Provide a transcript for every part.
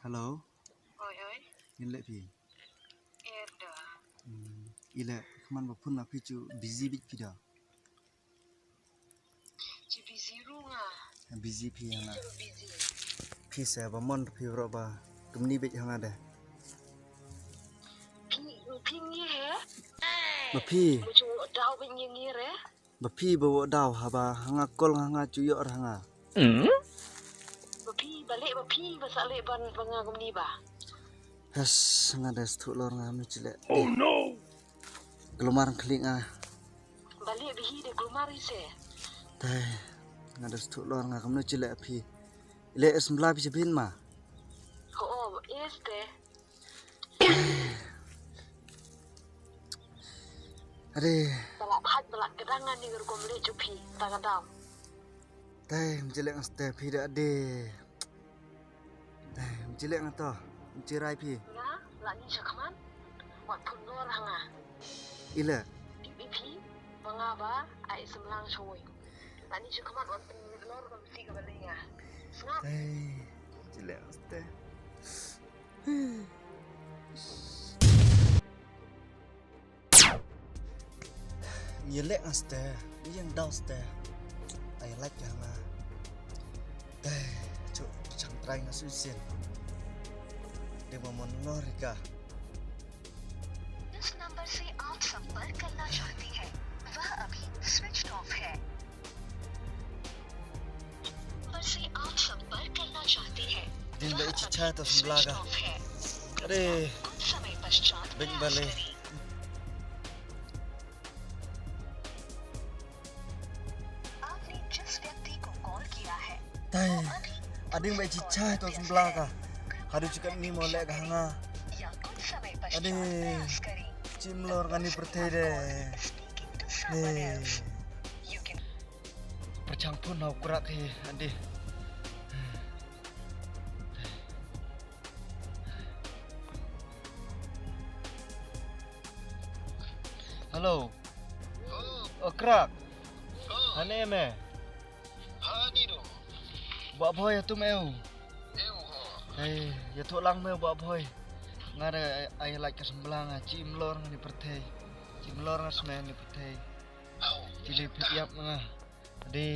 Halo, Oi, oi. ile pi. Erda. Ile kaman bapun api cu busy bit pi dah. Ci busy runga. Busy pi yang Ci busy. pi saya bamon pi berapa tumni bit yang ada. Pi ngi he? Bapi, Mucu dau bin ngi re? bapi bawa daw haba hanga kol hanga cuyok hanga. Bapi balik bapi basale ban banga gumni ba. Has hanga des tu lor ngam cile. Oh no! Gelumar keling Balik bihi de glumari se. Tai hanga des tu lor ngam nu cile pi. Ile es mla pi bin ma. Oh, este. Ade, Balak kedangan ni gergom le cupi tagadam. tai cile ngaste pi dah ade. Tai cile ngato, cirai pi. Ya, lagi cakaman. Wat pun lor hanga. Ile Bibi banga ba ai semlang shoy. Lagi cakaman wat pun lor ba mesti ka balinga. Snap. tai cile ngaste. Yelek ngaste, yang daw ste. I like yang na. Tai, cuk chang try ngasusin. Dia mau lorika. जिस नंबर से आप संपर्क करना चाहते हैं वह अभी switch off है। नंबर से आप संपर्क करना चाहते हैं Din वह ba अभी ichicha to switch semblaga. Of है। Ade, कुछ समय पश्चात ben प्रयास bale. करें। आपने जिस व्यक्ति को कॉल किया है Tai, वो अभी ading ba ichicha to semblaga. Hadu cakap ni molek hanga. या कुछ समय पश्चात Ade. प्रयास करें। Cimlor ngani pertai de. Speaking to someone Ni. else. You can Percang pun nak kurak ke ade. Hello. Oh, kerak. Ane me. Hani do. Buat boy tu meu. Eu ho. Hey, ya tu lang meu buat boy. Ngare ay like kesembelang cimlor ngani pertai. Cimlor ngasmen ni pertai. Au. Cili piap ngah. Ade.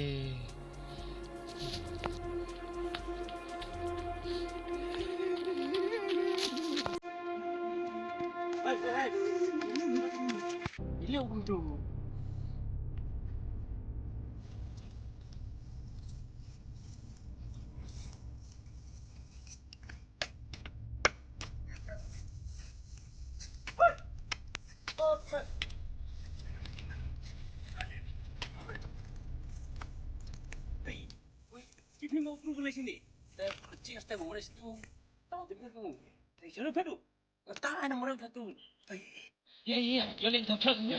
Ile orang tu. Ini mau perlu boleh sini. Saya kecil saya boleh situ. Tahu dengar tu. Saya sudah perlu. Tak ada orang satu. Ya, boleh dapat. Ya.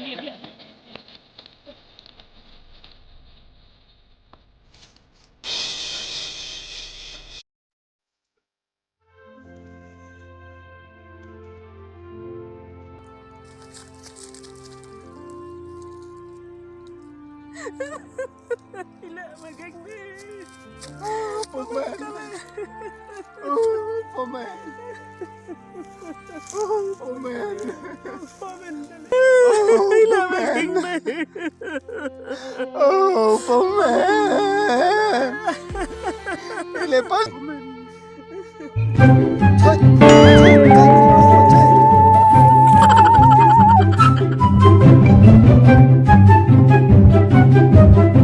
Ila magang ni. Paman. Oh, paman. Oh, paman. Ila magang ni. Oh, paman. Lepas. Thôi,